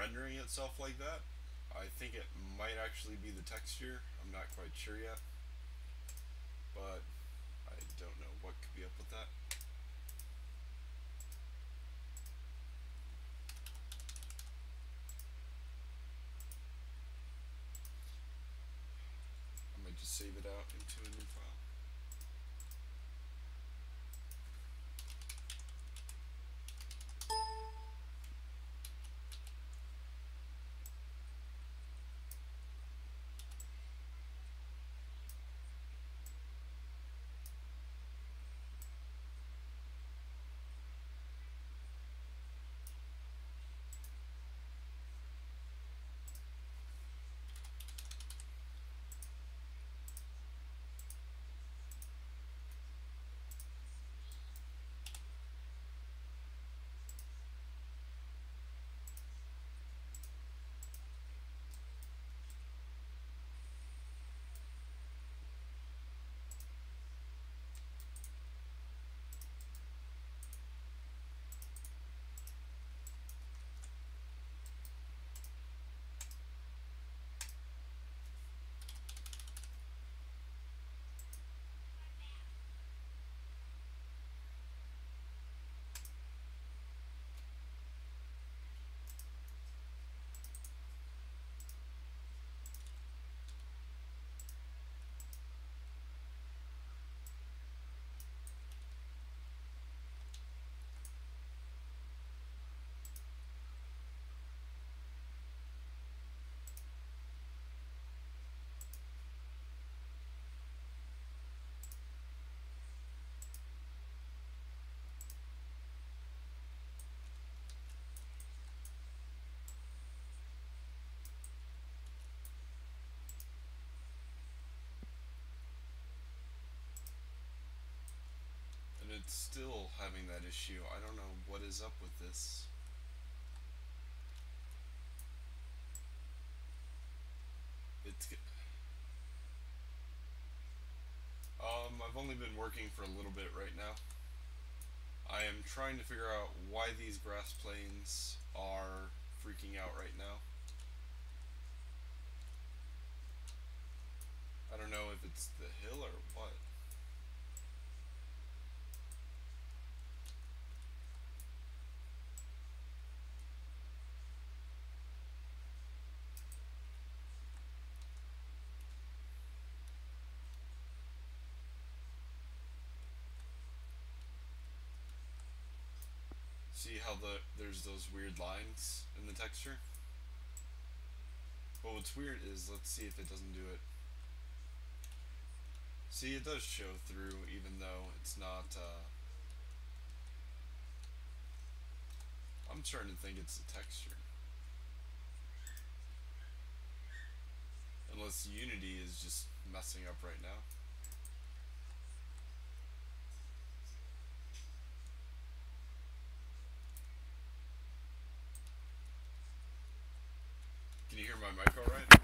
rendering itself like that. I think it might actually be the texture. I'm not quite sure yet, but I don't know what could be up with that. I might just save it out into a new file. It's still having that issue. I don't know what is up with this. I've only been working for a little bit right now. I am trying to figure out why these grass plains are freaking out right now. I don't know if it's the hill or what. See how there's those weird lines in the texture? But what's weird is, let's see if it doesn't do it. See, it does show through even though it's not, I'm starting to think it's the texture. Unless Unity is just messing up right now. Can you hear my mic all right?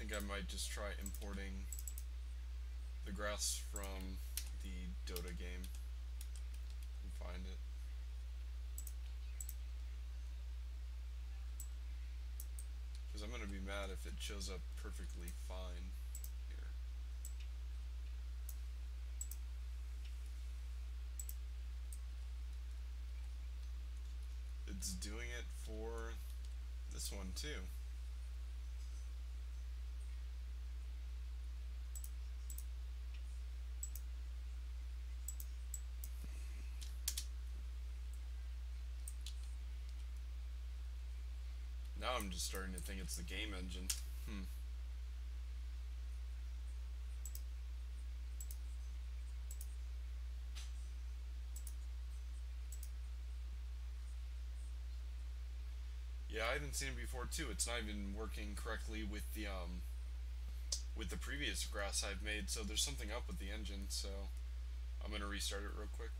think I might just try importing the grass from the Dota game and find it. Because I'm going to be mad if it shows up perfectly fine here. It's doing it for this one too. Now I'm just starting to think it's the game engine. Yeah, I hadn't seen it before too. It's not even working correctly with the previous grass I've made, so there's something up with the engine, so I'm gonna restart it real quick.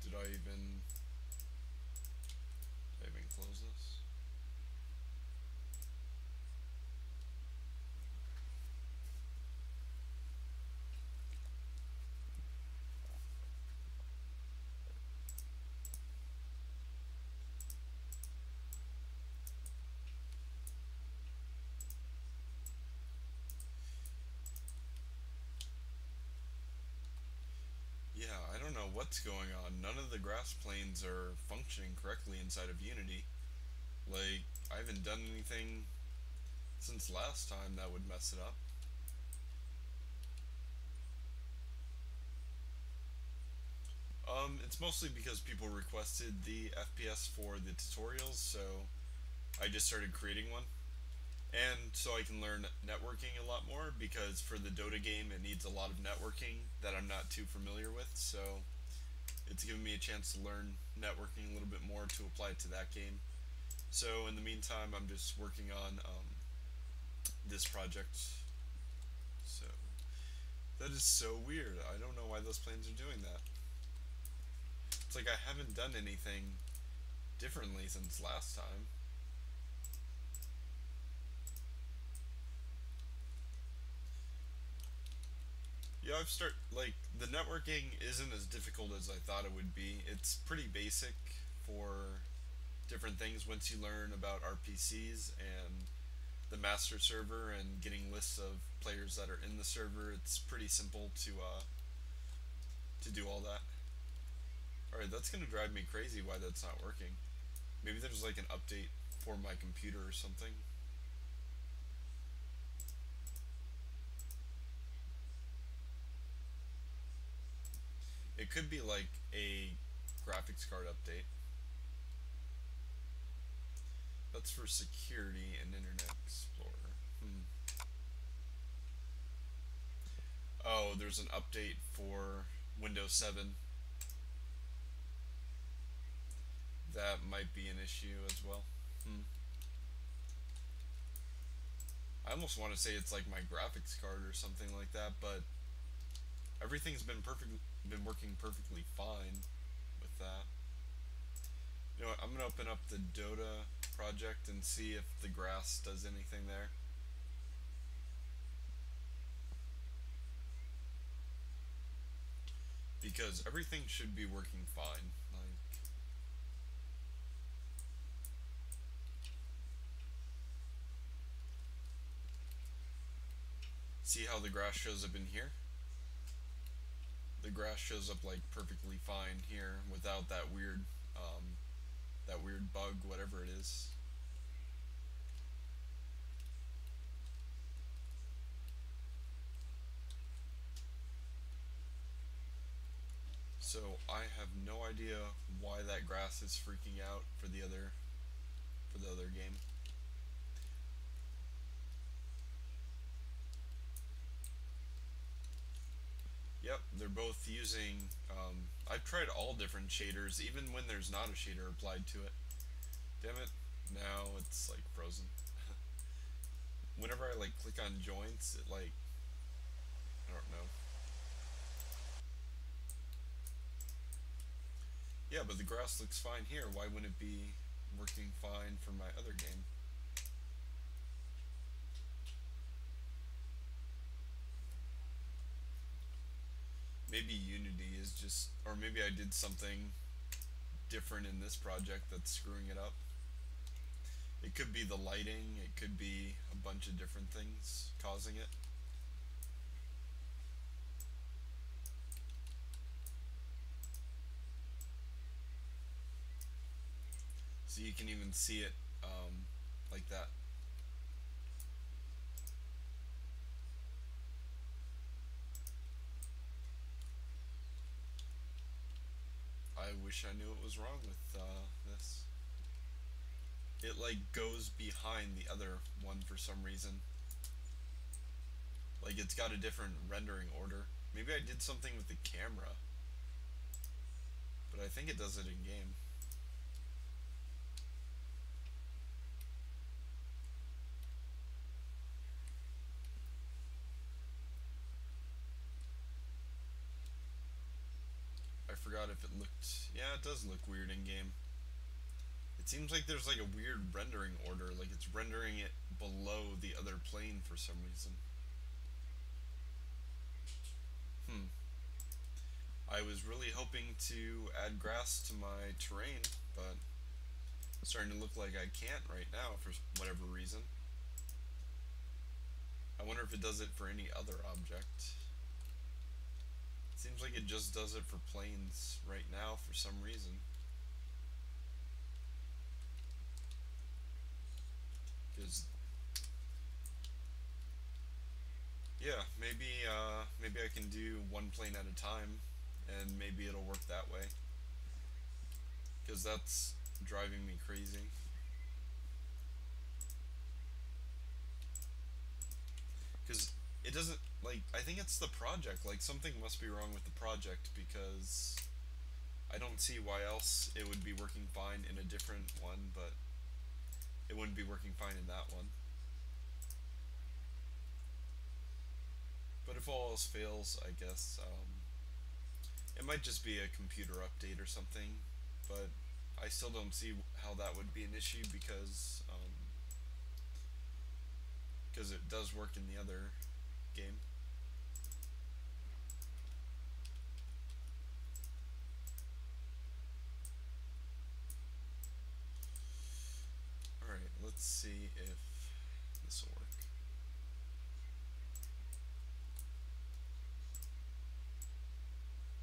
Did I even close this? Yeah, I don't know what's going on. None of the grass planes are functioning correctly inside of Unity. Like, I haven't done anything since last time that would mess it up. It's mostly because people requested the FPS for the tutorials, so I just started creating one. And so I can learn networking a lot more, because for the Dota game it needs a lot of networking that I'm not too familiar with, so it's given me a chance to learn networking a little bit more to apply it to that game. So in the meantime, I'm just working on this project. So that is so weird. I don't know why those planes are doing that. It's like I haven't done anything differently since last time. Yeah, like, the networking isn't as difficult as I thought it would be. It's pretty basic for different things once you learn about RPCs and the master server and getting lists of players that are in the server. It's pretty simple to do all that. Alright, that's gonna drive me crazy why that's not working. Maybe there's like an update for my computer or something. It could be like a graphics card update. That's for security and Internet Explorer. Oh, there's an update for Windows 7. That might be an issue as well. I almost want to say it's like my graphics card or something like that, but everything's been working perfectly fine with that. You know what, I'm gonna open up the Dota project and see if the grass does anything there. Because everything should be working fine. Like, see how the grass shows up in here? The grass shows up like perfectly fine here without that weird bug, whatever it is. So I have no idea why that grass is freaking out for the other game. Yep, they're both using, I've tried all different shaders, even when there's not a shader applied to it. Damn it, now it's like frozen. Whenever I like click on joints, it like, I don't know. Yeah, but the grass looks fine here. Why wouldn't it be working fine for my other game. Maybe Unity is just, or maybe I did something different in this project that's screwing it up. It could be the lighting, it could be a bunch of different things causing it. So you can even see it like that. I wish I knew what was wrong with this. It like goes behind the other one for some reason. Like it's got a different rendering order. Maybe I did something with the camera, but I think it does it in game. I forgot if it looked... Yeah, it does look weird in game. It seems like there's like a weird rendering order, like it's rendering it below the other plane for some reason. I was really hoping to add grass to my terrain, but it's starting to look like I can't right now for whatever reason. I wonder if it does it for any other object. It seems like it just does it for planes right now for some reason. Because yeah, maybe I can do one plane at a time, and maybe it'll work that way. Because that's driving me crazy. Because it doesn't, like, I think it's the project. Like, something must be wrong with the project, because I don't see why else it would be working fine in a different one, but it wouldn't be working fine in that one. But if all else fails, I guess it might just be a computer update or something, but I still don't see how that would be an issue, because it does work in the other game. Alright, let's see if this will work.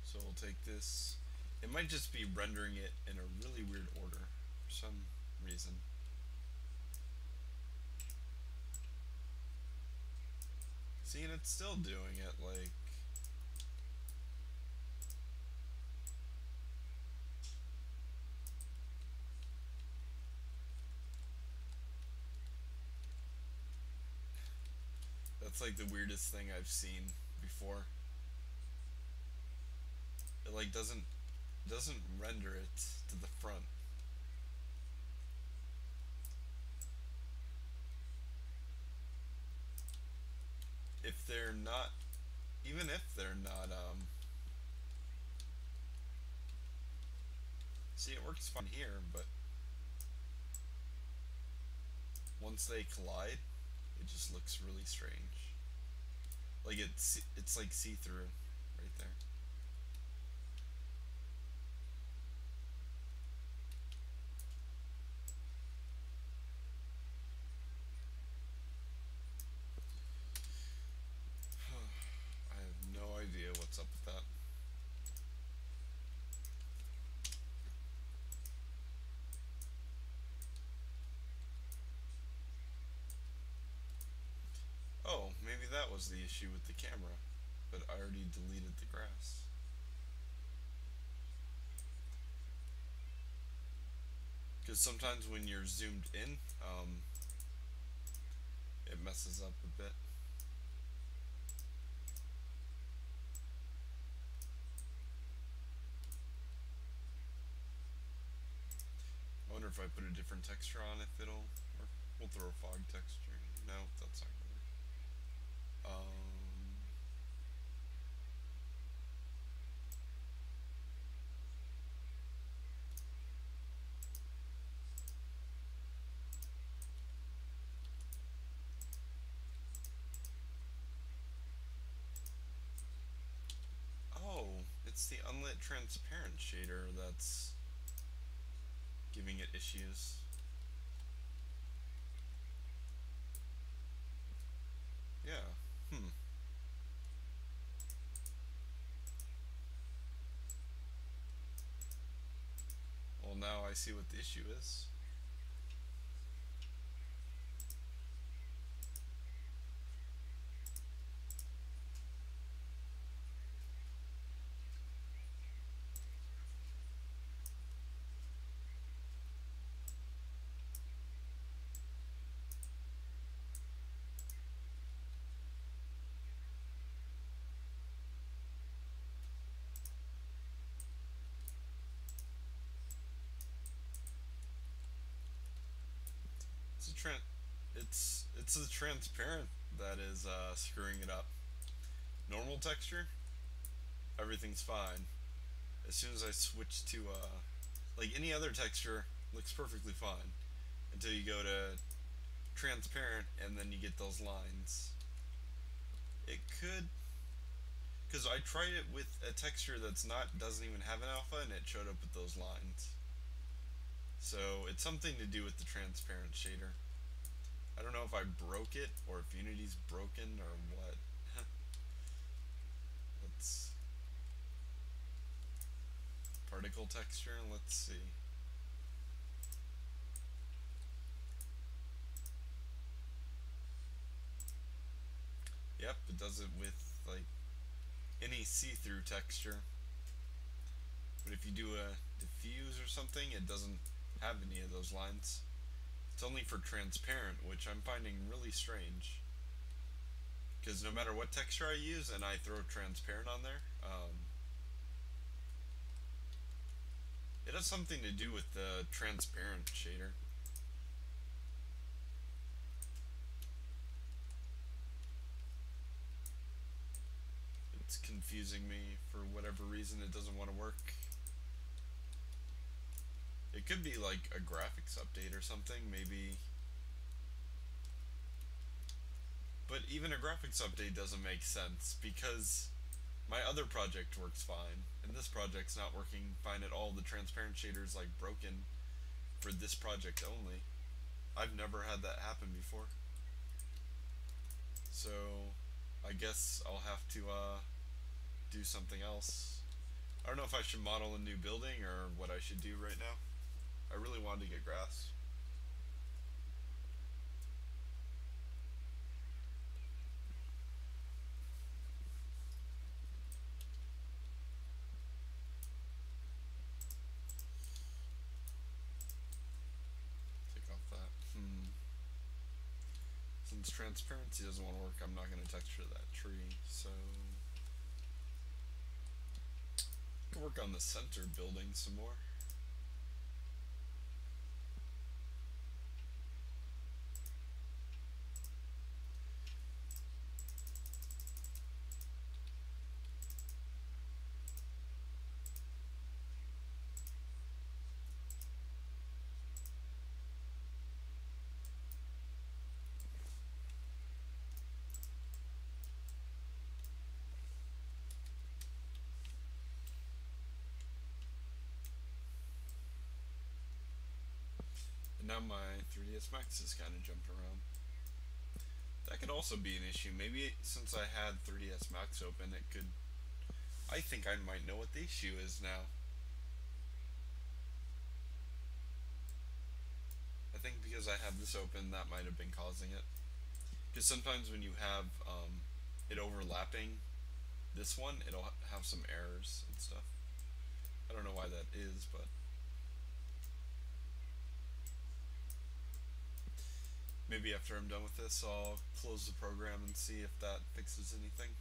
So we'll take this. It might just be rendering it in a really weird order for some reason. See, and it's still doing it, like... That's like the weirdest thing I've seen before. It like doesn't render it to the front. If they're not, even if they're not, see, it works fine here, but once they collide, it just looks really strange. Like it's like see-through right there. I have no idea what's up with that. Oh, maybe that was the issue with the camera, but I already deleted the grass. Because sometimes when you're zoomed in, it messes up a bit. I wonder if I put a different texture on, if it'll work. We'll throw a fog texture. No, that's not gonna work. it's the unlit transparent shader that's giving it issues. Yeah. Well, now I see what the issue is. It's a it's the transparent that is screwing it up. Normal texture, everything's fine. As soon as I switch to like any other texture, looks perfectly fine until you go to transparent and then you get those lines. It could, because I tried it with a texture that's not doesn't even have an alpha and it showed up with those lines. So it's something to do with the transparent shader. I don't know if I broke it or if Unity's broken or what. Let's particle texture, let's see. Yep, it does it with like any see-through texture. But if you do a diffuse or something, it doesn't have any of those lines. It's only for transparent, which I'm finding really strange. Because no matter what texture I use and I throw transparent on there, it has something to do with the transparent shader. It's confusing me for whatever reason. It doesn't want to work. It could be like a graphics update or something, maybe. But even a graphics update doesn't make sense because my other project works fine and this project's not working fine at all. The transparent shader's like broken for this project only. I've never had that happen before. So I guess I'll have to do something else. I don't know if I should model a new building or what I should do right now. I really wanted to get grass. Take off that. Since transparency doesn't want to work, I'm not going to texture that tree, so I can work on the center building some more. Now my 3ds Max is kind of jumping around. That could also be an issue. Maybe since I had 3ds Max open, it could... I think I might know what the issue is now. I think because I have this open, that might have been causing it. Because sometimes when you have it overlapping this one, it'll have some errors and stuff. I don't know why that is, but... maybe after I'm done with this, I'll close the program and see if that fixes anything.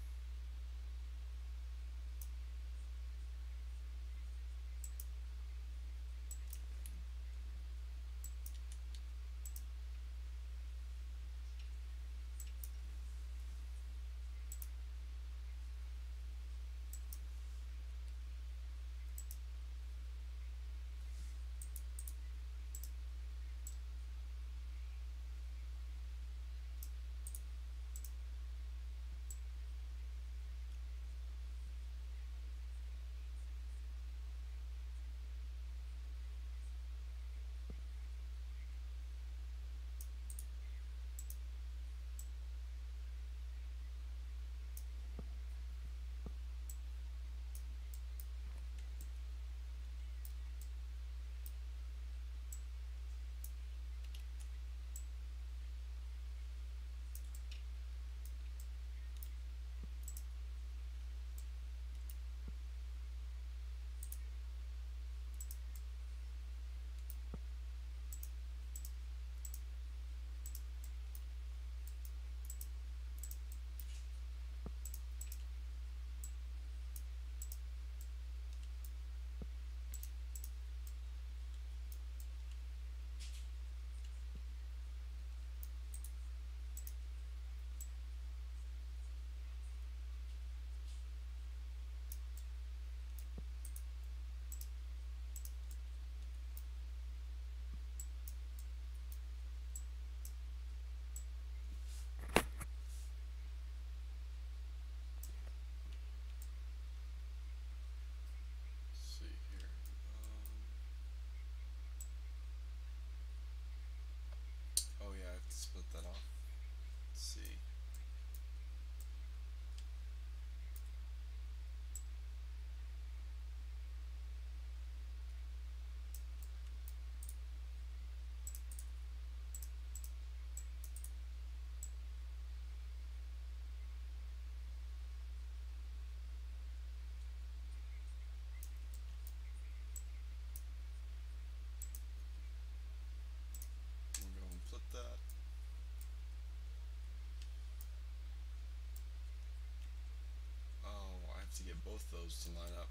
both those to line up.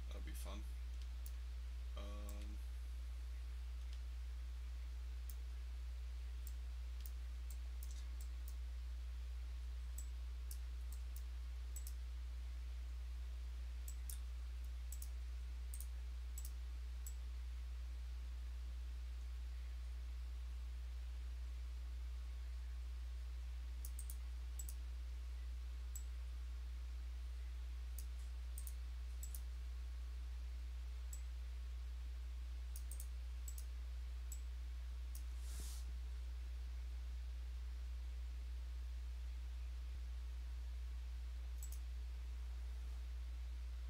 That'll be fun. Um,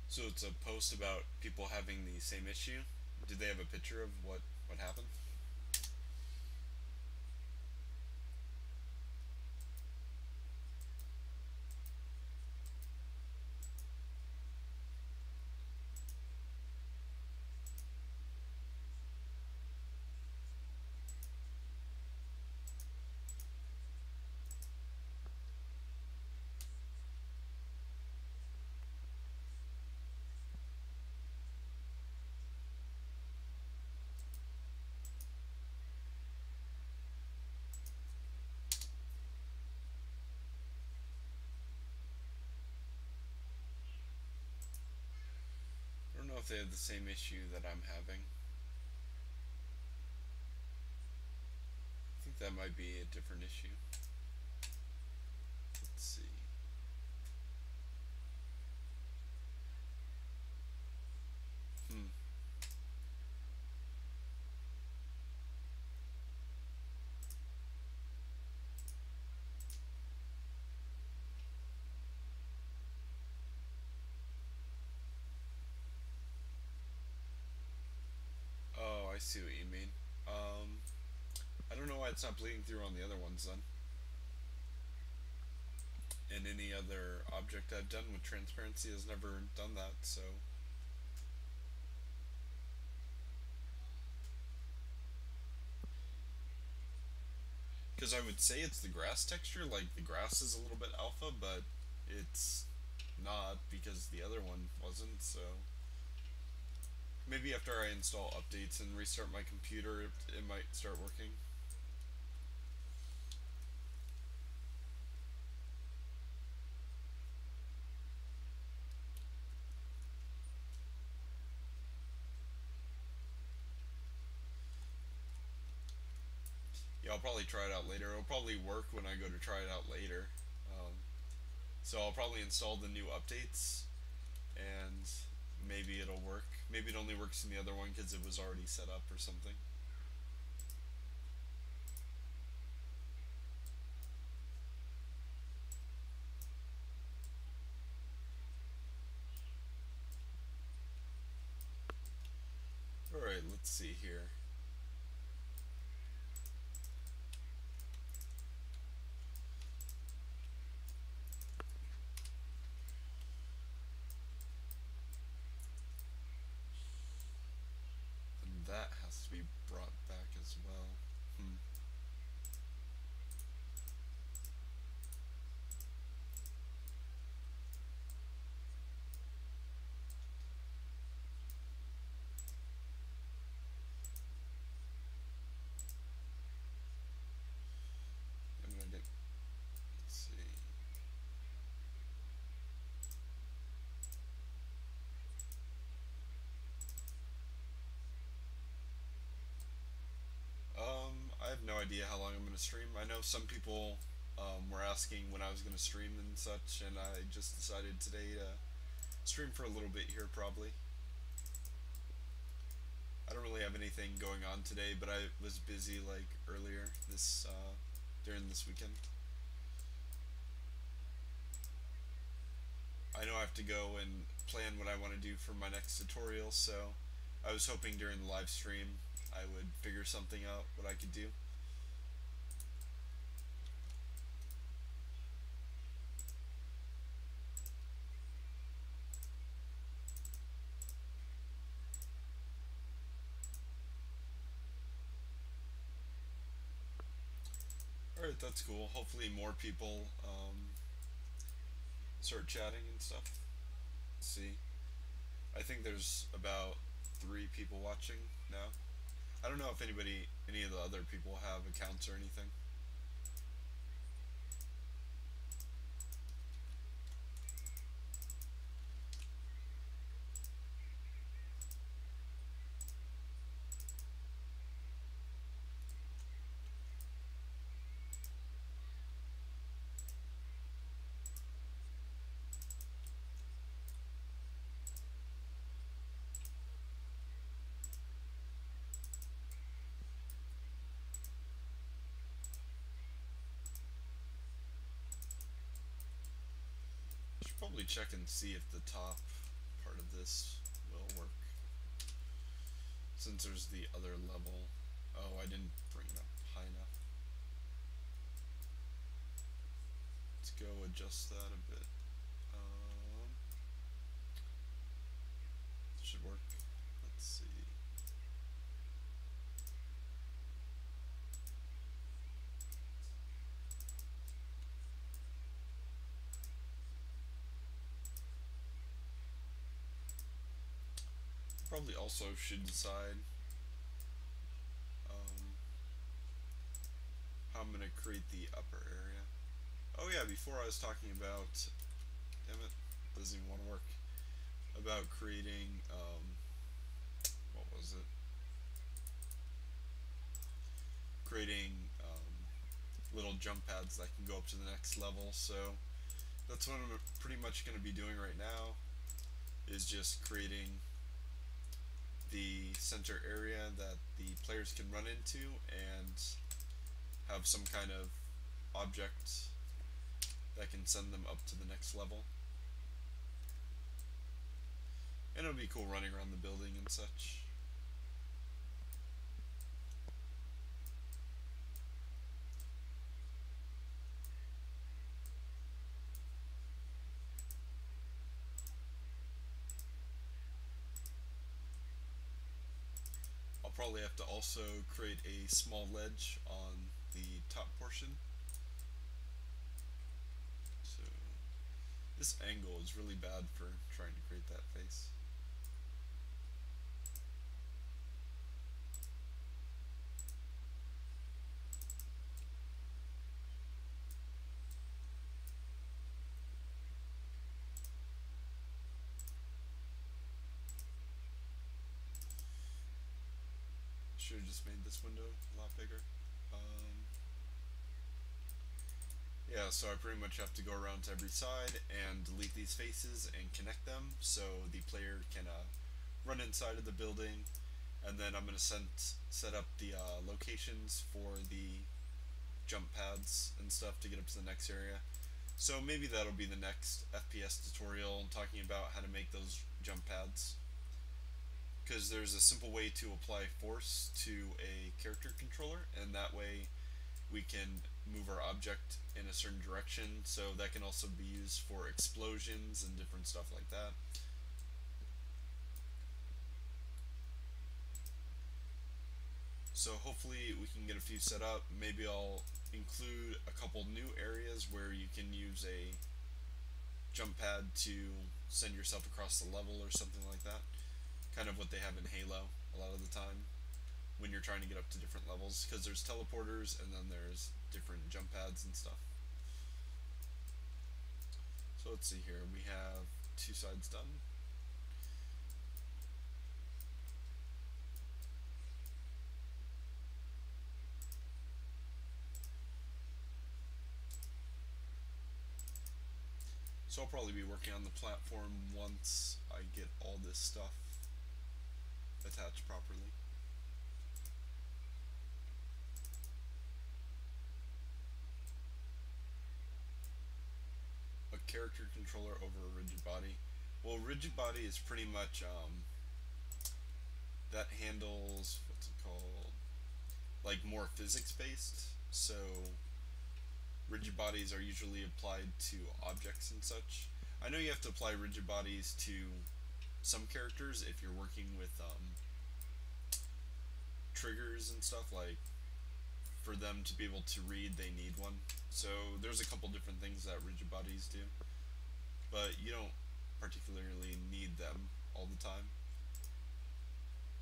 so it's a post about people having the same issue. Did they have a picture of what happened? I don't know if they have the same issue that I'm having. I think that might be a different issue. Let's see. Hmm. Oh, I see what you mean. I don't know why it's not bleeding through on the other ones then. And any other object I've done with transparency has never done that, so. Because I would say it's the grass texture, like the grass is a little bit alpha, but it's not because the other one wasn't, so. Maybe after I install updates and restart my computer, it might start working. Yeah, I'll probably try it out later. It'll probably work when I go to try it out later. Um, so I'll probably install the new updates, and maybe it'll work. Maybe it only works in the other one because it was already set up or something. Alright, let's see here. And that has to be brought back as well. Hmm. And I did. Let's see. I have no idea how long I'm going to stream. I know some people were asking when I was going to stream and such, and I just decided today to stream for a little bit here, probably. I don't really have anything going on today, but I was busy like earlier this during this weekend. I know I have to go and plan what I want to do for my next tutorial, so I was hoping during the live stream I would figure something out what I could do. Alright, that's cool. Hopefully more people start chatting and stuff. see. I think there's about 3 people watching now. I don't know if any of the other people have accounts or anything. Should probably check and see if the top part of this will work. Since there's the other level. Oh, I didn't bring it up high enough. Let's go adjust that a bit. Should work. Let's see. Probably also should decide how I'm going to create the upper area. Oh yeah, before I was talking about, damn it, doesn't even want to work, about creating, what was it? Creating little jump pads that can go up to the next level. So that's what I'm pretty much going to be doing right now, is just creating the center area that the players can run into and have some kind of object that can send them up to the next level. And it'll be cool running around the building and such. I'll probably have to also create a small ledge on the top portion. So this angle is really bad for trying to create that face. Should have just made this window a lot bigger. Yeah, so I pretty much have to go around to every side and delete these faces and connect them so the player can run inside of the building, and then I'm going to set up the locations for the jump pads and stuff to get up to the next area. So maybe that'll be the next FPS tutorial, talking about how to make those jump pads. Because there's a simple way to apply force to a character controller, and that way we can move our object in a certain direction, so that can also be used for explosions and different stuff like that. So hopefully we can get a few set up. Maybe I'll include a couple new areas where you can use a jump pad to send yourself across the level or something like that. Kind of what they have in Halo a lot of the time when you're trying to get up to different levels, because there's teleporters and then there's different jump pads and stuff. So let's see here, we have 2 sides done. So I'll probably be working on the platform once I get all this stuff attached properly. A character controller over a rigid body. Well, rigid body is pretty much that handles, what's it called, like more physics based. So rigid bodies are usually applied to objects and such. I know you have to apply rigid bodies to some characters if you're working with triggers and stuff, like for them to be able to read they need one. So there's a couple different things that rigid bodies do, but you don't particularly need them all the time.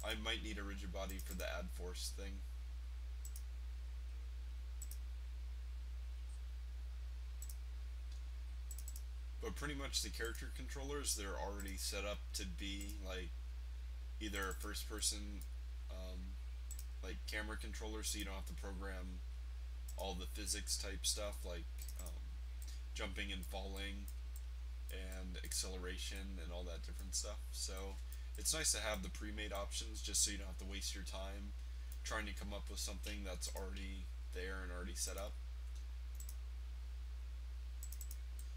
I might need a rigid body for the add force thing. But pretty much the character controllers, they're already set up to be like either a first person like camera controller, so you don't have to program all the physics type stuff like jumping and falling and acceleration and all that different stuff. So it's nice to have the pre-made options just so you don't have to waste your time trying to come up with something that's already there and already set up.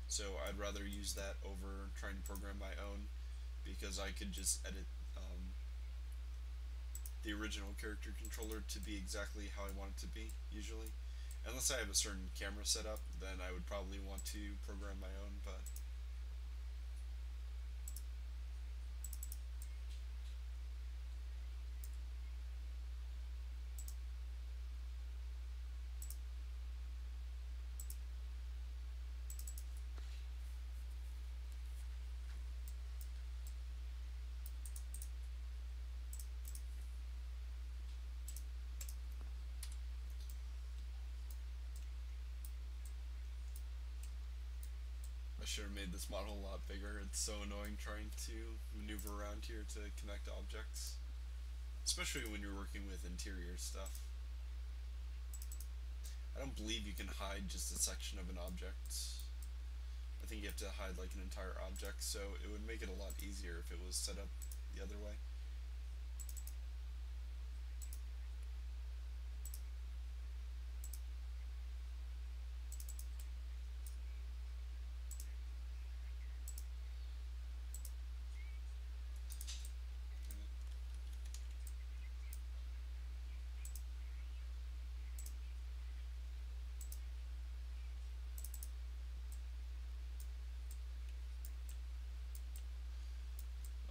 So I'd rather use that over trying to program my own, because I could just edit the original character controller to be exactly how I want it to be, usually. Unless I have a certain camera setup, then I would probably want to program my own, but I should have made this model a lot bigger. It's so annoying trying to maneuver around here to connect objects, especially when you're working with interior stuff. I don't believe you can hide just a section of an object. I think you have to hide like an entire object, so it would make it a lot easier if it was set up the other way.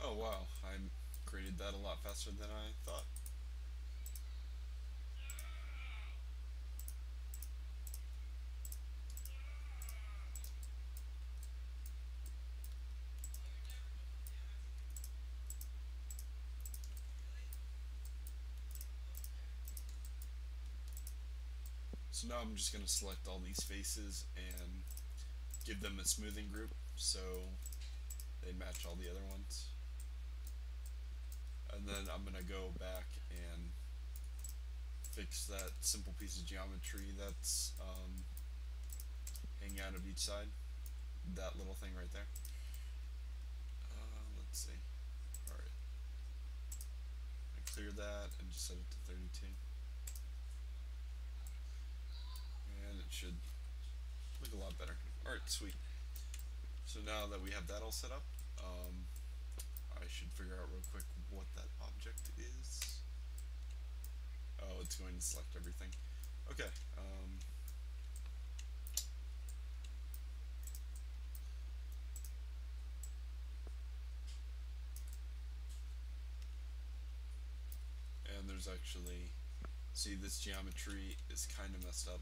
Oh wow, I created that a lot faster than I thought. So now I'm just going to select all these faces and give them a smoothing group so they match all the other ones. And then I'm going to go back and fix that simple piece of geometry that's hanging out of each side. That little thing right there. Let's see. Alright. I clear that and just set it to 32. And it should look a lot better. Alright, sweet. So now that we have that all set up, I should figure out real quick what that object is. Oh, it's going to select everything. Okay. And there's actually, see, this geometry is kind of messed up.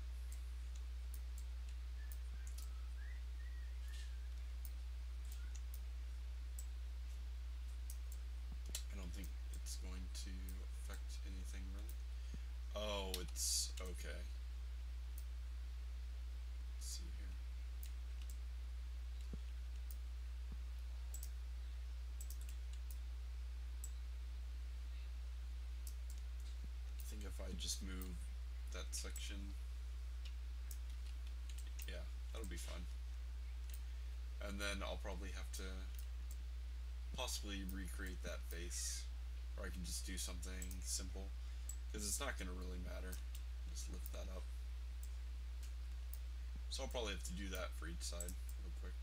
I don't think it's going to affect anything really. Oh, it's okay. Let's see here. I think if I just move that section, yeah, that'll be fun. And then I'll probably have to possibly recreate that face, or I can just do something simple, because it's not going to really matter. Just lift that up. So I'll probably have to do that for each side real quick.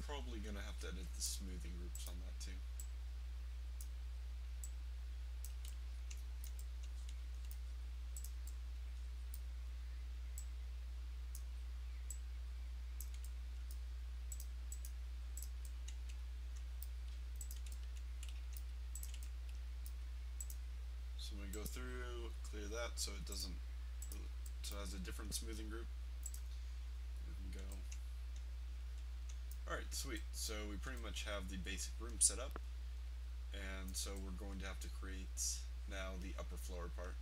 Probably gonna have to edit the smoothing groups on that too. want to go through, clear that so it doesn't, so it has a different smoothing group. We can go. Alright, sweet. So we pretty much have the basic room set up, and so we're going to have to create now the upper floor part.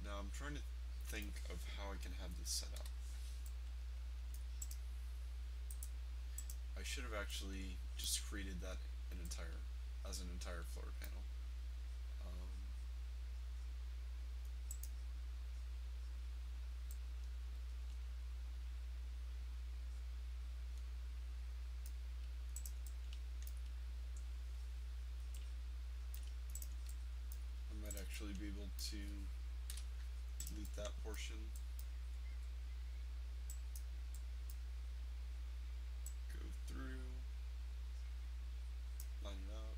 Now I'm trying to think of how I can have this set up. I should have actually just created that as an entire floor panel. I might actually be able to delete that portion. Go through, line it up.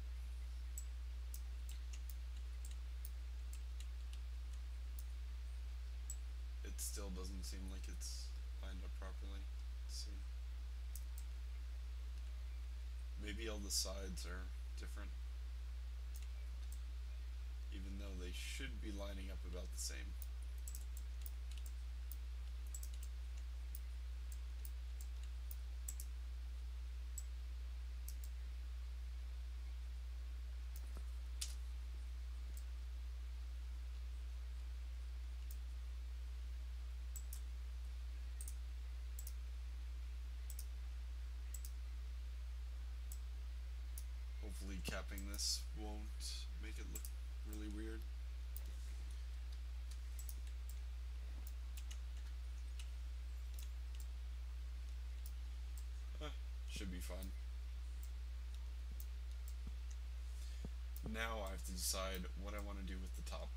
It still doesn't seem like it's lined up properly. Let's see. Maybe all the sides are different, even though they should be lining up about the same. Hopefully capping this won't make it look really weird. Should be fine. Now I have to decide what I want to do with the top.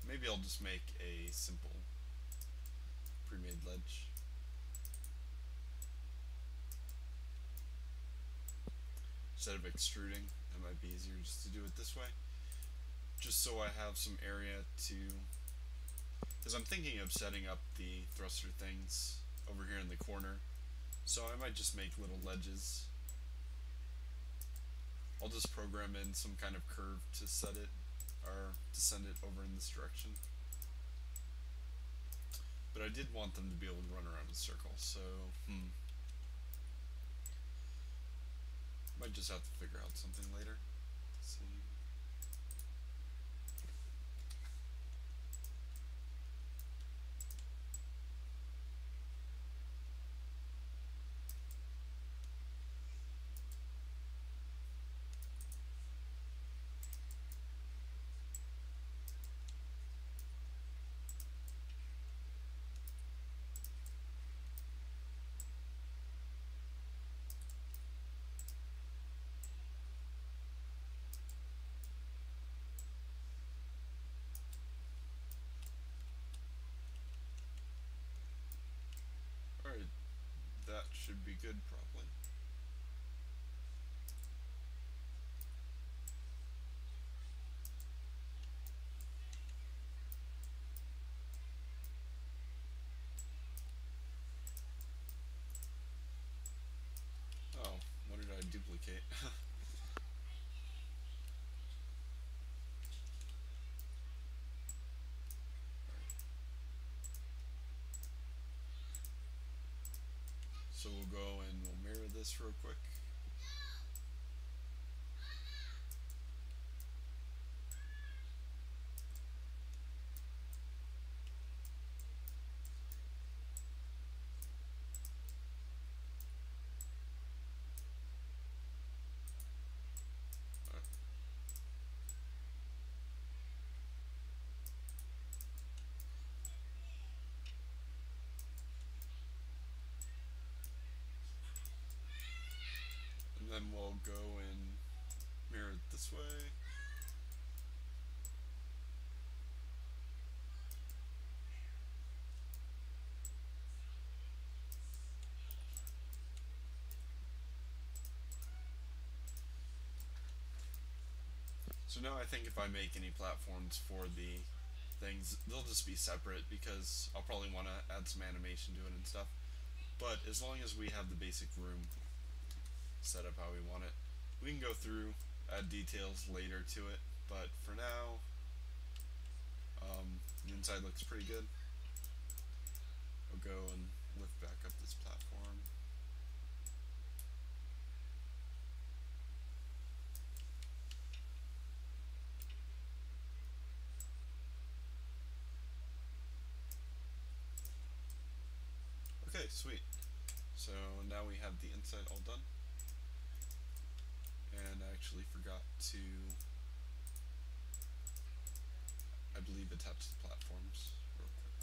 Maybe I'll just make a simple pre-made ledge. Instead of extruding, it might be easier just to do it this way. Just so I have some area to, because I'm thinking of setting up the thruster things over here in the corner. So I might just make little ledges. I'll just program in some kind of curve to set it, or to send it over in this direction. But I did want them to be able to run around in a circle, so might just have to figure out something later. Let's see. Alright, that should be good probably. Oh, what did I duplicate? So we'll go and we'll mirror this real quick. And then we'll go and mirror it this way. So now I think if I make any platforms for the things, they'll just be separate because I'll probably want to add some animation to it and stuff. But as long as we have the basic room set up how we want it, we can go through, add details later to it. But for now, The inside looks pretty good. I'll go and lift back up this platform. Okay, sweet. So now we have the inside all done. And I actually forgot to, I believe, attach the platforms real quick.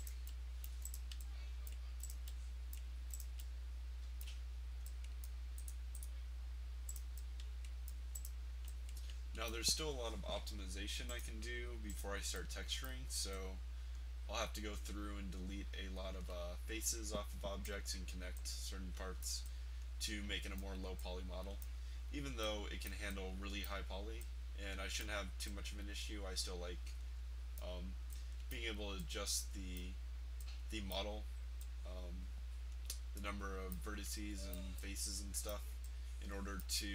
Now there's still a lot of optimization I can do before I start texturing, so I'll have to go through and delete a lot of faces off of objects and connect certain parts to make it a more low poly model. Even though it can handle really high poly, and I shouldn't have too much of an issue, I still like being able to adjust the model, the number of vertices and faces and stuff, in order to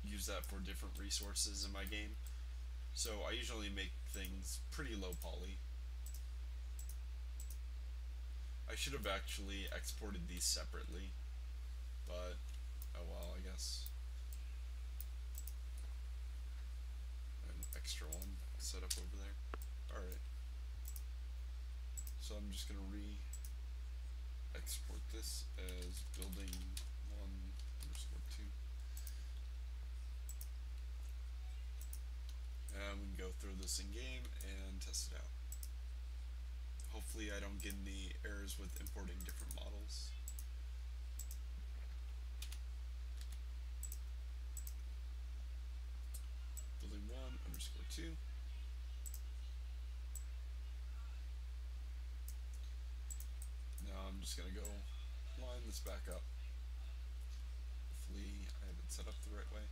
use that for different resources in my game. So I usually make things pretty low poly. I should have actually exported these separately, but oh well, I guess. An extra one set up over there. Alright. So I'm just gonna export this as building 1_2. And we can go through this in game and test it out. Hopefully I don't get any errors with importing different models. Building 1_2. Now I'm just gonna go line this back up. Hopefully I have it set up the right way.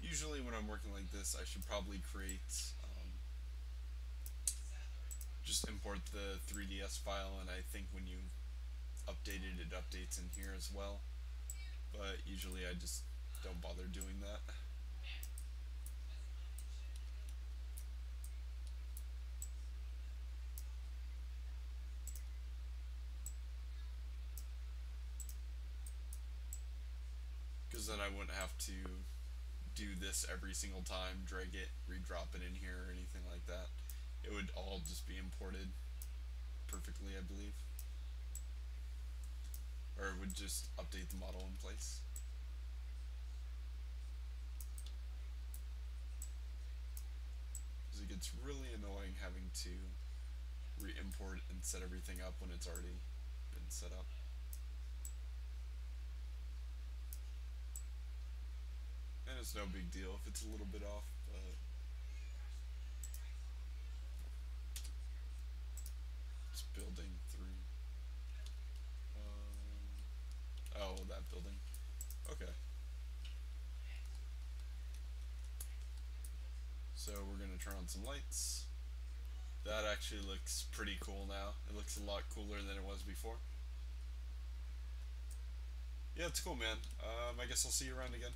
Usually when I'm working like this, I should probably create, just import the 3ds file, and I think when you update it, it updates in here as well. But usually I just don't bother doing that. Because then I wouldn't have to do this every single time, drag it, redrop it in here, or anything like that. It would all just be imported perfectly, I believe. Or it would just update the model in place. Because it gets really annoying having to re-import and set everything up when it's already been set up. And it's no big deal if it's a little bit off, but it's building through. Oh, that building. Okay. So we're gonna turn on some lights. That actually looks pretty cool now. It looks a lot cooler than it was before. Yeah, it's cool, man. I guess I'll see you around again.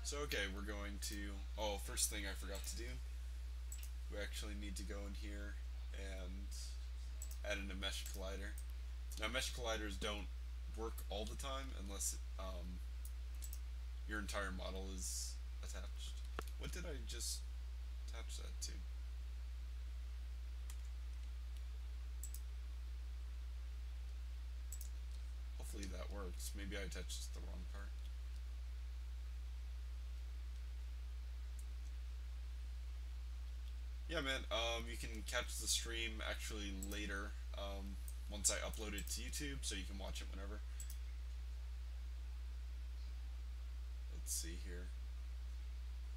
So okay, we're going to, oh, first thing I forgot to do, we actually need to go in here and add in a mesh collider. Now mesh colliders don't work all the time unless your entire model is attached. What did I just attach that to? Hopefully that works. Maybe I attached the wrong part. Yeah, man, you can catch the stream actually later, once I upload it to YouTube, so you can watch it whenever. Let's see here.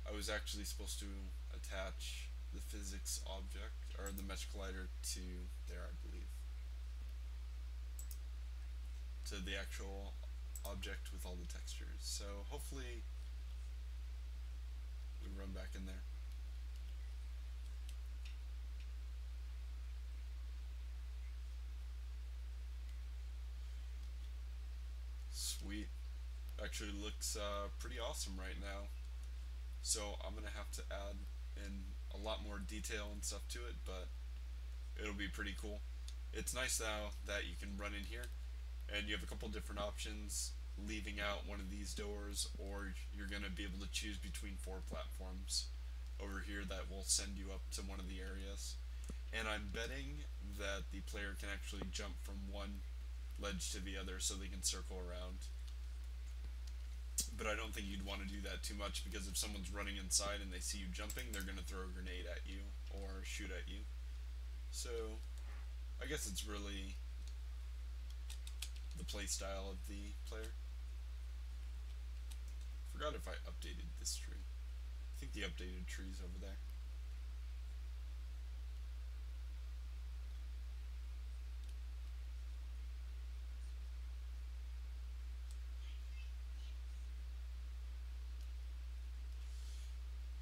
I was actually supposed to attach the physics object, or the mesh collider, to there, I believe. To the actual object with all the textures. So hopefully we run back in there. actually looks pretty awesome right now. So I'm gonna have to add in a lot more detail and stuff to it, but it'll be pretty cool. It's nice now that you can run in here and you have a couple different options, leaving out one of these doors, or you're gonna be able to choose between 4 platforms over here that will send you up to one of the areas. And I'm betting that the player can actually jump from one ledge to the other so they can circle around. But I don't think you'd want to do that too much, because if someone's running inside and they see you jumping, they're going to throw a grenade at you or shoot at you. So I guess it's really the play style of the player. Forgot if I updated this tree. I think the updated tree's over there.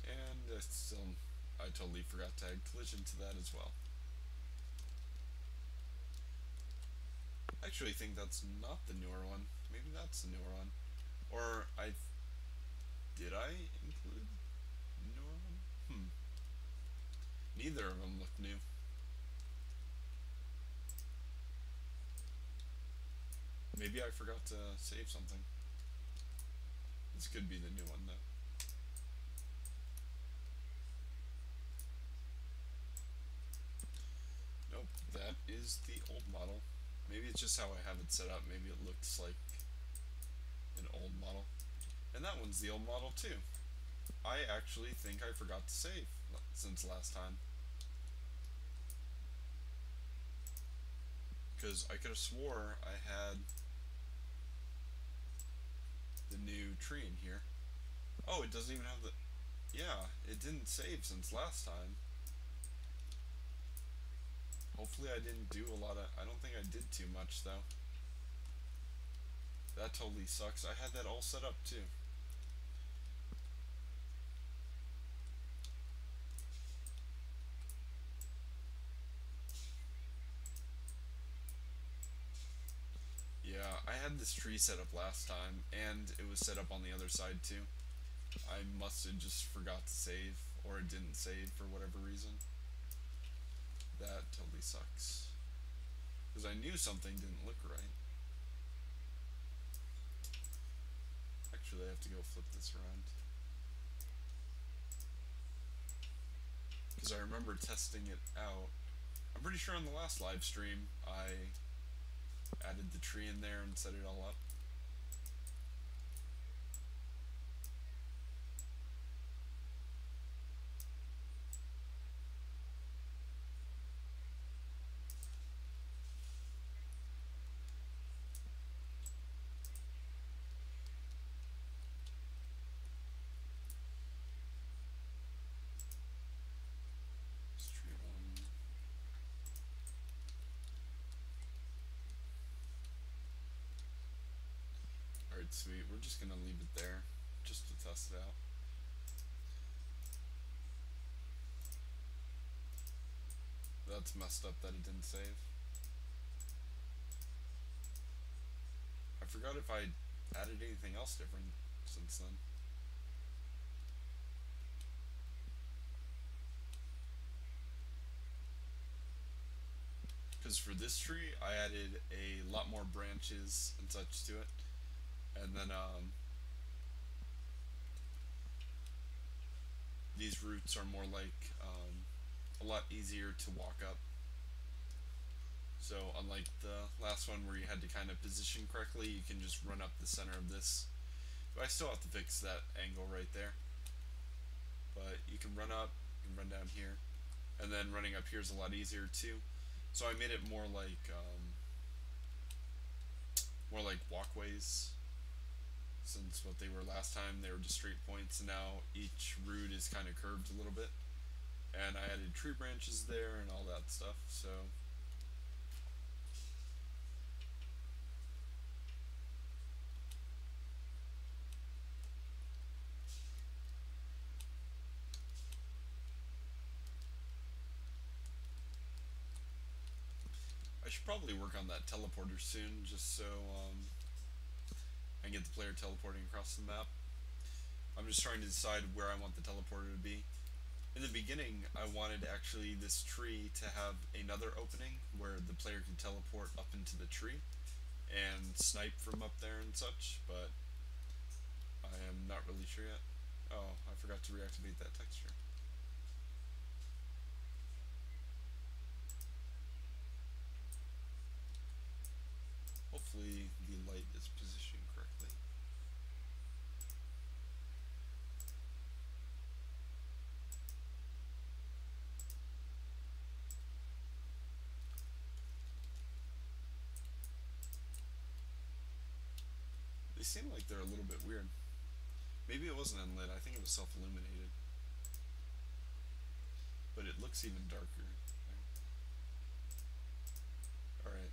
And I totally forgot to add collision to that as well. I actually think that's not the newer one. Maybe that's the newer one. Or did I include the newer one? Neither of them look new. Maybe I forgot to save something. This could be the new one though. Nope, that is the old model. Maybe it's just how I have it set up. Maybe it looks like an old model. And that one's the old model too. I actually think I forgot to save since last time. Because I could have swore I had the new tree in here. Oh, it doesn't even have the... Yeah, it didn't save since last time. Hopefully I didn't do a lot of... I don't think I did too much though. That totally sucks. I had that all set up too. Yeah, I had this tree set up last time, and it was set up on the other side too. I must have just forgot to save, or it didn't save for whatever reason. That totally sucks. Because I knew something didn't look right. Actually, I have to go flip this around. Because I remember testing it out. I'm pretty sure on the last live stream I added the tree in there and set it all up. Alright, sweet. We're just gonna leave it there just to test it out. That's messed up that it didn't save. I forgot if I added anything else different since then. Because for this tree, I added a lot more branches and such to it. And then these roots are more like a lot easier to walk up. So unlike the last one where you had to kind of position correctly, you can just run up the center of this. But I still have to fix that angle right there. But you can run up, you can run down here, and then running up here is a lot easier too. So I made it more like walkways, since what they were last time, they were just straight points, and now each root is kind of curved a little bit. And I added tree branches there and all that stuff, so... I should probably work on that teleporter soon, just so and get the player teleporting across the map. I'm just trying to decide where I want the teleporter to be. In the beginning, I wanted actually this tree to have another opening where the player can teleport up into the tree and snipe from up there and such, but I am not really sure yet. Oh, I forgot to reactivate that texture. Hopefully the light is positioned correctly. They seem like they're a little bit weird. Maybe it wasn't unlit, I think it was self-illuminated. But it looks even darker. Alright.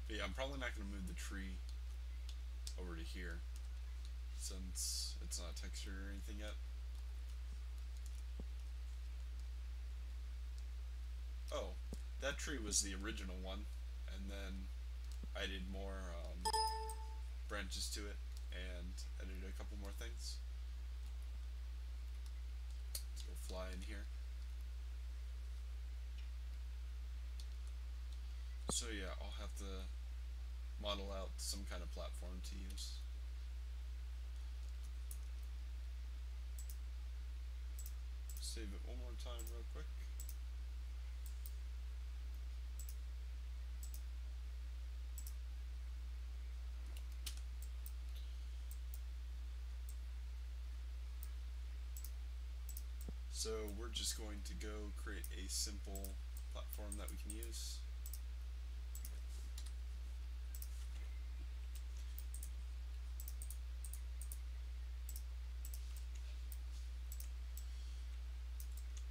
But yeah, I'm probably not going to move the tree over to here, since it's not textured or anything yet. Oh, that tree was the original one, and then I did more branches to it and edited a couple more things. Let's go fly in here. So yeah, I'll have to model out some kind of platform to use. Save it one more time real quick. So we're just going to go create a simple platform that we can use.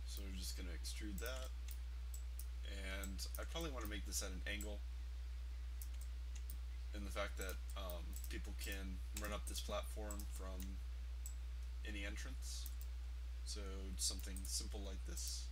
So we're just going to extrude that, and I probably want to make this at an angle, in the fact that people can run up this platform from any entrance. So something simple like this.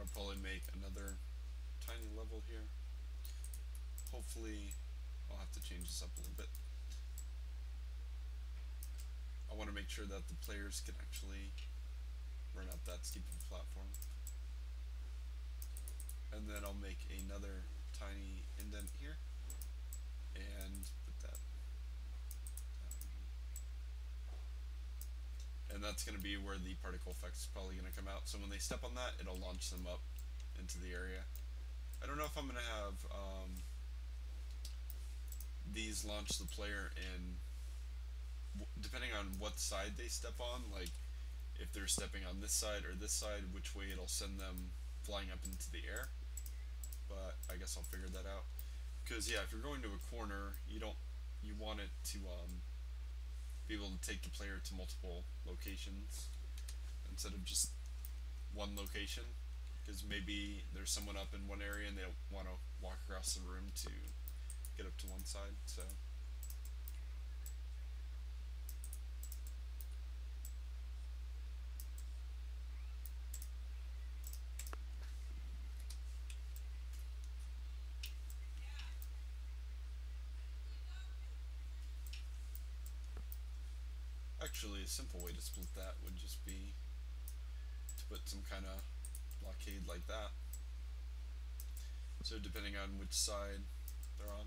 I'll probably make another tiny level here. Hopefully, I'll have to change this up a little bit. I want to make sure that the players can actually run up that steep of a platform. And then I'll make another tiny indent here and put that down. And that's going to be where the particle effect is probably going to come out. So when they step on that, it'll launch them up into the area. I don't know if I'm going to have these launch the player in, depending on what side they step on, like if they're stepping on this side or this side, which way it'll send them flying up into the air. But I guess I'll figure that out. Because yeah, if you're going to a corner, you want it to be able to take the player to multiple locations instead of just one location. Because maybe there's someone up in one area and they don't want to walk across the room to get up to one side. So actually, a simple way to split that would just be to put some kind of blockade like that. So depending on which side they're on.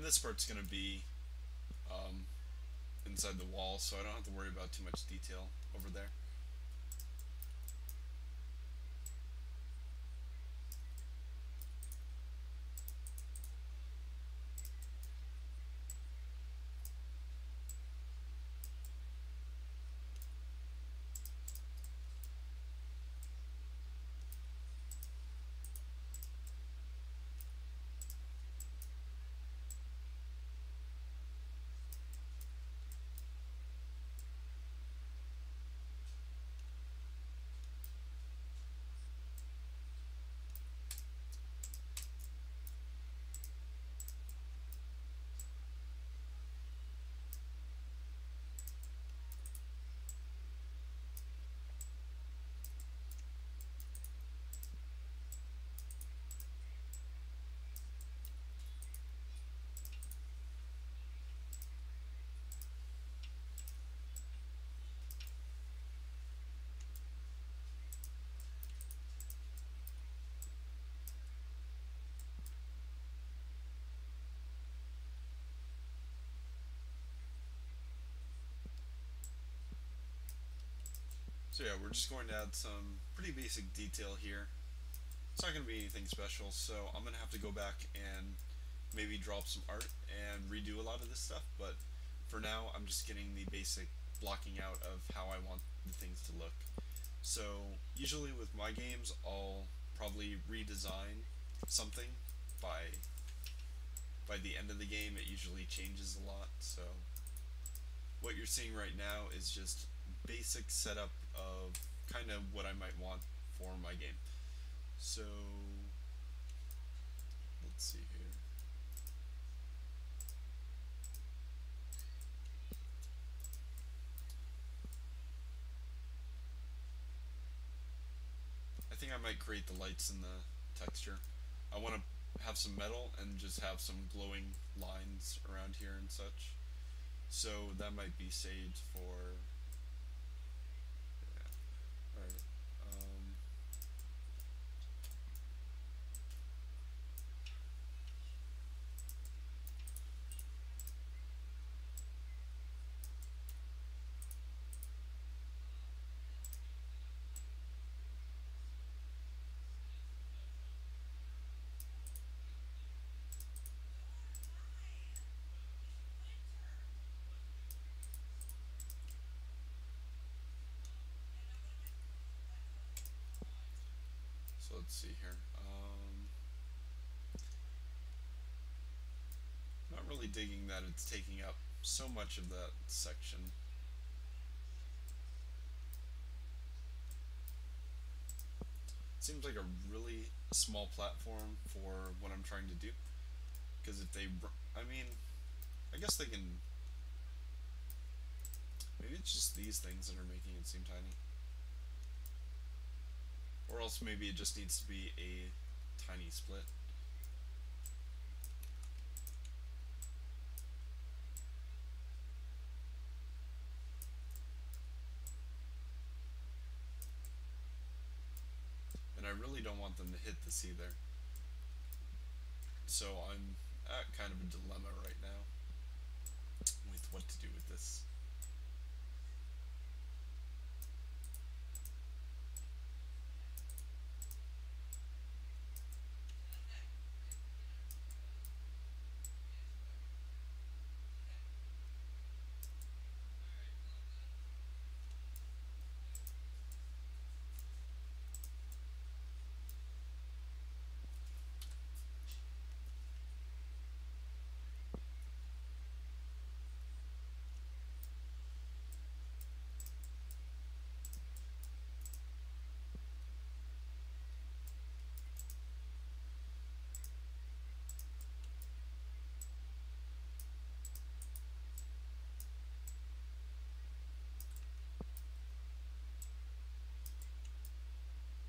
And this part's going to be um, inside the wall, so I don't have to worry about too much detail over there. So yeah, we're just going to add some pretty basic detail here. It's not going to be anything special, so I'm going to have to go back and maybe drop some art and redo a lot of this stuff, but for now I'm just getting the basic blocking out of how I want the things to look. So usually with my games I'll probably redesign something by the end of the game. It usually changes a lot, so what you're seeing right now is just basic setup of kind of what I might want for my game. So let's see here. I think I might create the lights in the texture. I want to have some metal and just have some glowing lines around here and such. So that might be saved for... yeah. Alright. So let's see here. Not really digging that it's taking up so much of that section. Seems like a really small platform for what I'm trying to do. Because if they, I mean, I guess they can, maybe it's just these things that are making it seem tiny. Or else maybe it just needs to be a tiny split. And I really don't want them to hit this either. So I'm at kind of a dilemma right now with what to do with this.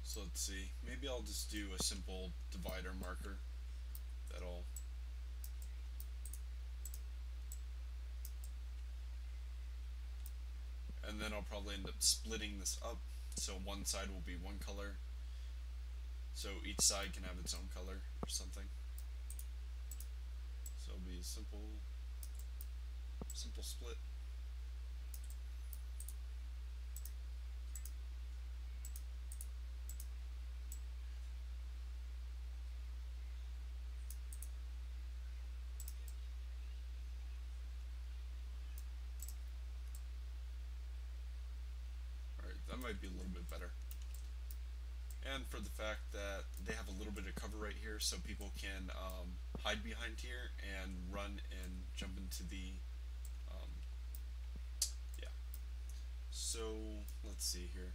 So let's see, maybe I'll just do a simple divider marker that'll... and then I'll probably end up splitting this up, so one side will be one color, so each side can have its own color or something. So it'll be a simple split. Alright, that might be a little bit better. And for the fact that they have a little bit of cover right here, so people can hide behind here and run and jump into the yeah. So let's see here.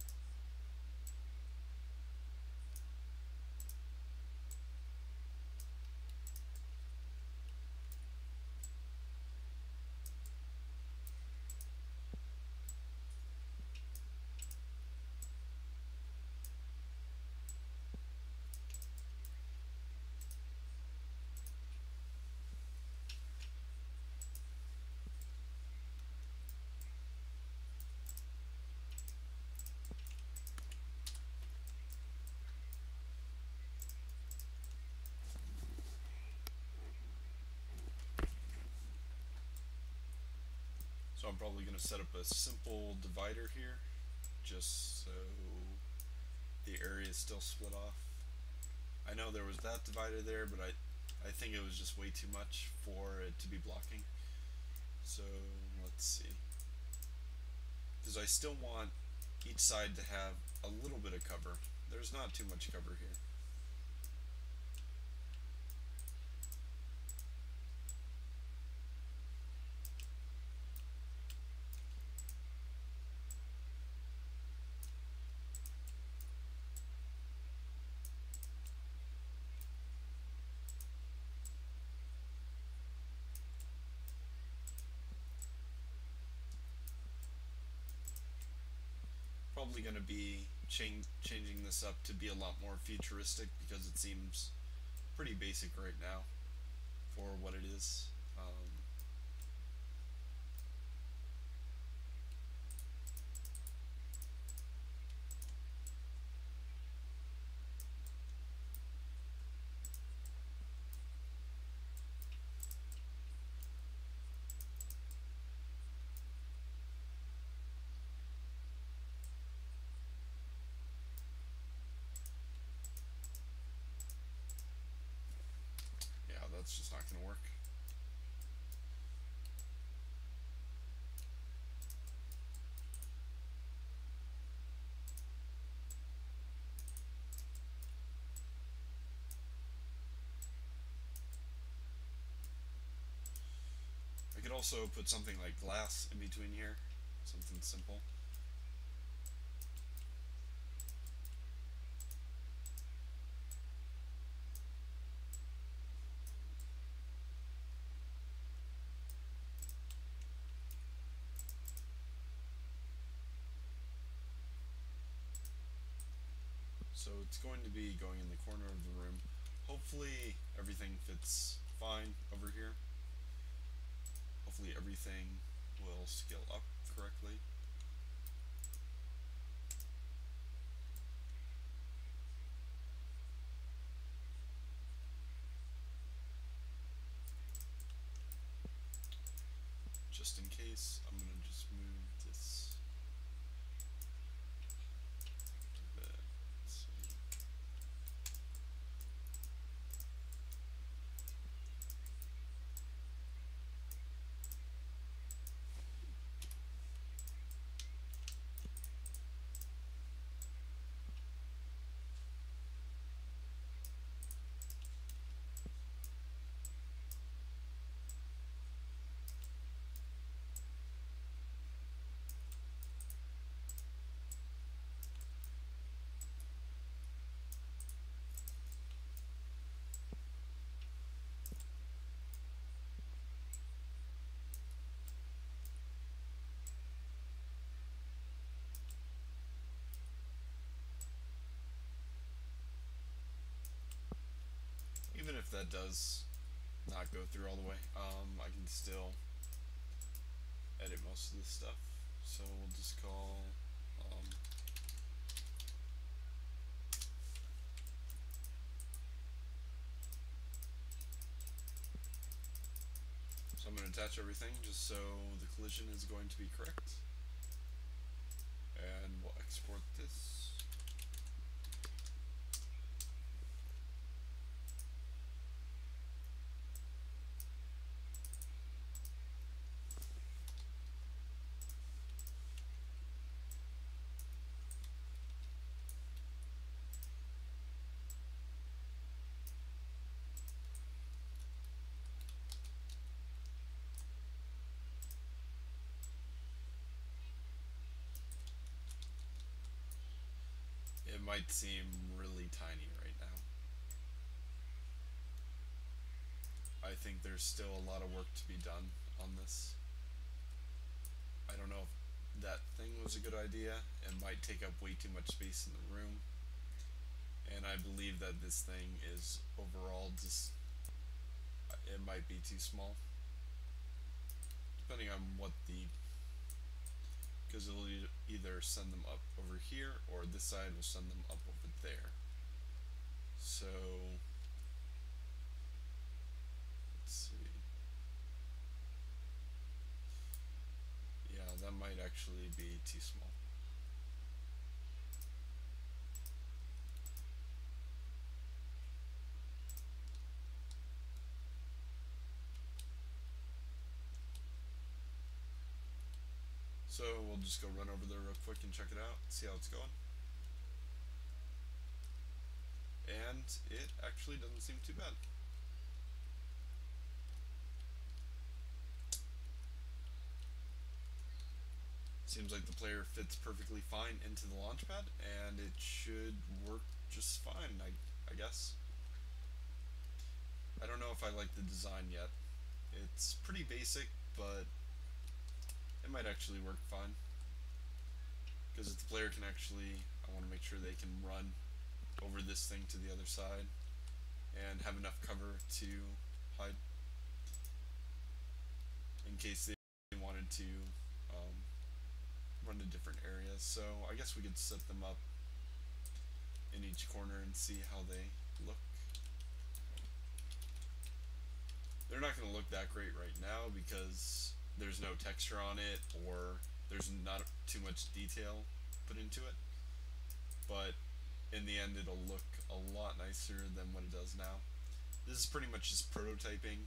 So I'm probably going to set up a simple divider here, just so the area is still split off. I know there was that divider there, but I think it was just way too much for it to be blocking. So let's see. Because I still want each side to have a little bit of cover. There's not too much cover here. Probably going to be changing this up to be a lot more futuristic because it seems pretty basic right now for what it is. Yeah, that's just not going to work. I could also put something like glass in between here, something simple. So it's going to be going in the corner of the room. Hopefully everything fits fine over here. Hopefully everything will scale up correctly. Just in case, I'm going to just move this a bit. Even if that does not go through all the way, I can still edit most of this stuff. So we'll just call unattach everything just so the collision is going to be correct. And we'll export this. It might seem really tiny right now. I think there's still a lot of work to be done on this. I don't know if that thing was a good idea. It might take up way too much space in the room. And I believe that this thing is overall just, it might be too small. Depending on what because it'll either send them up over here or this side will send them up over there. So let's see. Yeah, that might actually be too small. So we'll just go run over there real quick and check it out, see how it's going. And it actually doesn't seem too bad. Seems like the player fits perfectly fine into the launchpad, and it should work just fine, I guess. I don't know if I like the design yet. It's pretty basic, but it might actually work fine. Because if the player can actually, I want to make sure they can run over this thing to the other side and have enough cover to hide in case they wanted to run to different areas. So I guess we could set them up in each corner and see how they look. They're not going to look that great right now because there's no texture on it or there's not too much detail put into it, but in the end it'll look a lot nicer than what it does now. This is pretty much just prototyping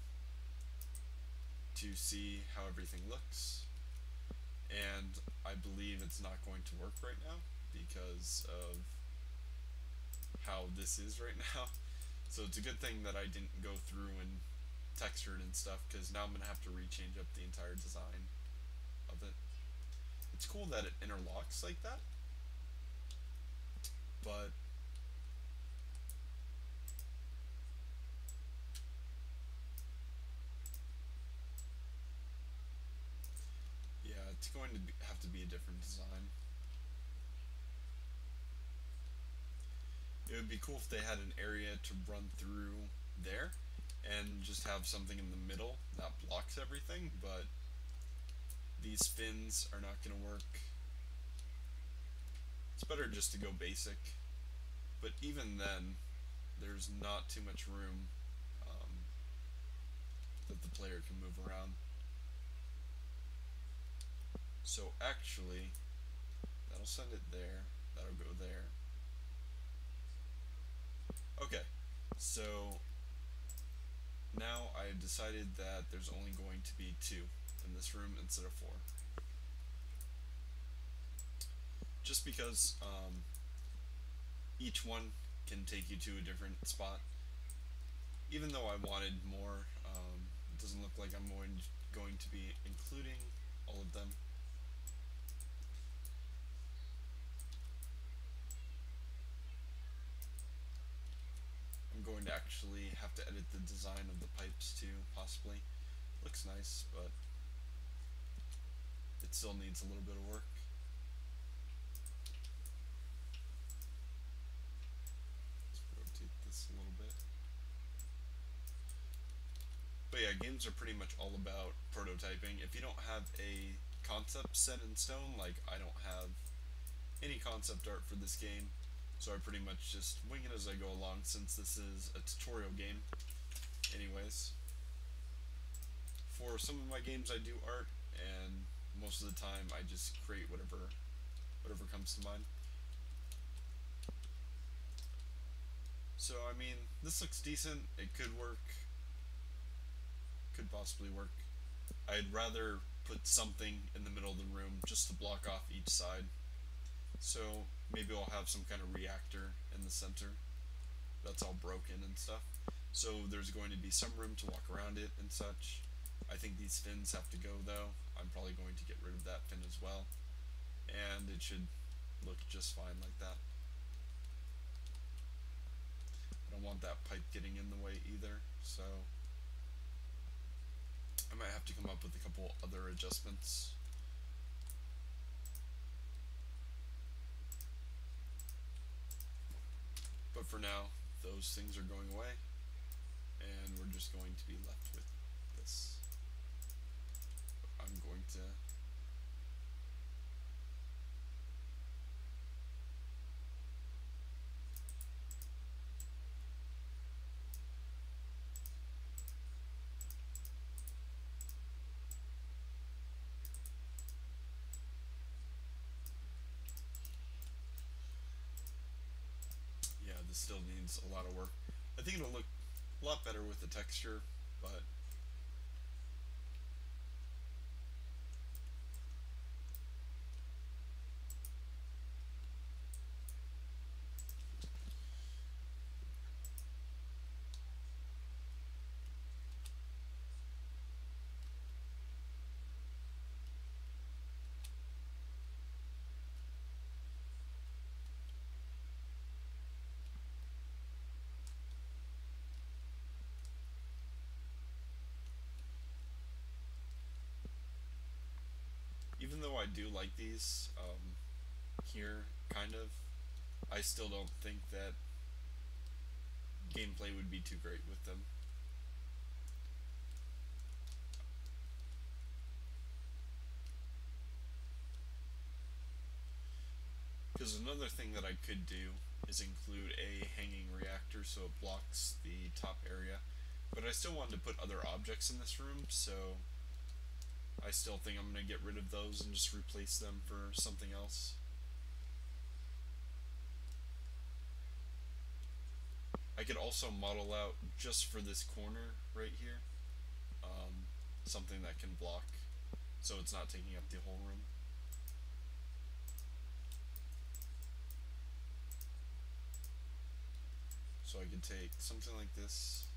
to see how everything looks, and I believe it's not going to work right now because of how this is right now. So it's a good thing that I didn't go through and texture it and stuff, because now I'm going to have to rechange up the entire design of it. It's cool that it interlocks like that, but yeah, it's going to have to be a different design. It would be cool if they had an area to run through there and just have something in the middle that blocks everything, but these fins are not going to work. It's better just to go basic, but even then there's not too much room that the player can move around. So actually that'll send it there, that'll go there. Okay, so now I have decided that there's only going to be 2 in this room instead of 4. Just because each one can take you to a different spot. Even though I wanted more, it doesn't look like I'm going to be including all of them. I'm going to actually have to edit the design of the pipes too, possibly. Looks nice, but it still needs a little bit of work. Let's rotate this a little bit. But yeah, games are pretty much all about prototyping. If you don't have a concept set in stone, like I don't have any concept art for this game, so I pretty much just wing it as I go along, since this is a tutorial game anyways. for some of my games I do art, and most of the time I just create whatever comes to mind. So I mean, this looks decent. It could work. Could possibly work. I'd rather put something in the middle of the room just to block off each side. So maybe I'll have some kind of reactor in the center that's all broken and stuff. So there's going to be some room to walk around it and such. I think these fins have to go though. I'm probably going to get rid of that fin as well. And it should look just fine like that. I don't want that pipe getting in the way either, so I might have to come up with a couple other adjustments. But for now, those things are going away, and we're just going to be left with this. I'm going to this still needs a lot of work. I think it'll look a lot better with the texture, but even though I do like these here, kind of, I still don't think that gameplay would be too great with them. Because another thing that I could do is include a hanging reactor so it blocks the top area, but I still wanted to put other objects in this room, so I still think I'm going to get rid of those and just replace them for something else. I could also model out just for this corner right here, something that can block so it's not taking up the whole room. So I could take something like this.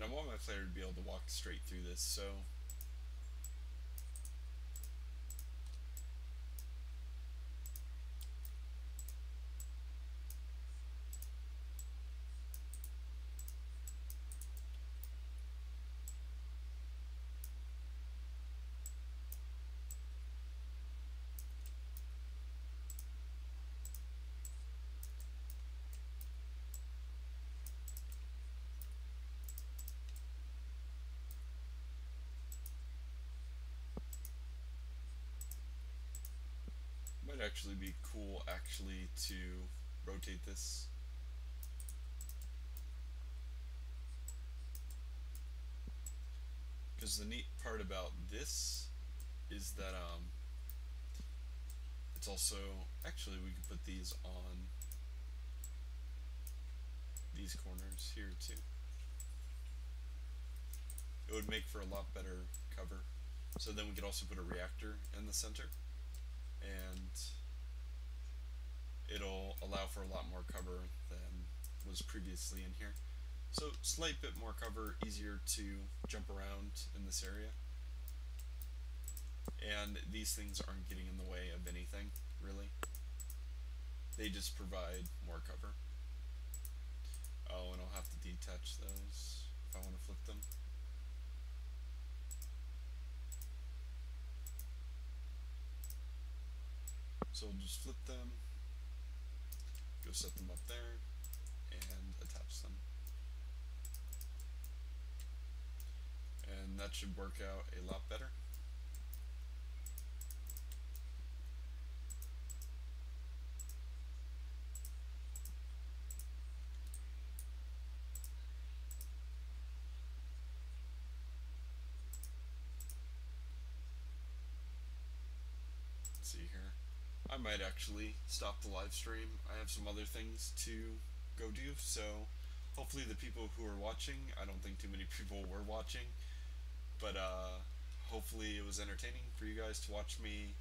And I want my player to be able to walk straight through this, so might actually be cool to rotate this. Because the neat part about this is that it's also, actually we could put these on these corners here too. It would make for a lot better cover. So then we could also put a reactor in the center, and it'll allow for a lot more cover than was previously in here. So slight bit more cover, easier to jump around in this area. And these things aren't getting in the way of anything, really. They just provide more cover. Oh, and I'll have to detach those if I want to flip them. So we'll just flip them, go set them up there, and attach them. And that should work out a lot better. Let's see here. I might actually stop the live stream. I have some other things to go do, so hopefully the people who are watching, I don't think too many people were watching, but hopefully it was entertaining for you guys to watch me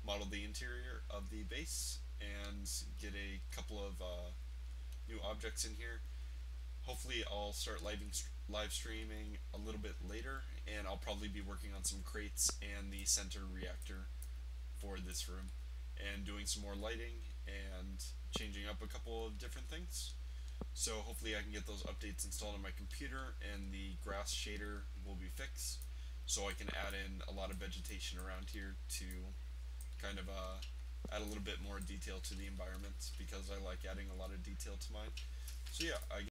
model the interior of the base and get a couple of new objects in here. Hopefully I'll start live streaming a little bit later, and I'll probably be working on some crates and the center reactor for this room, and doing some more lighting and changing up a couple of different things. So hopefully I can get those updates installed on my computer, and the grass shader will be fixed, so I can add in a lot of vegetation around here to kind of add a little bit more detail to the environment, because I like adding a lot of detail to mine. So yeah, I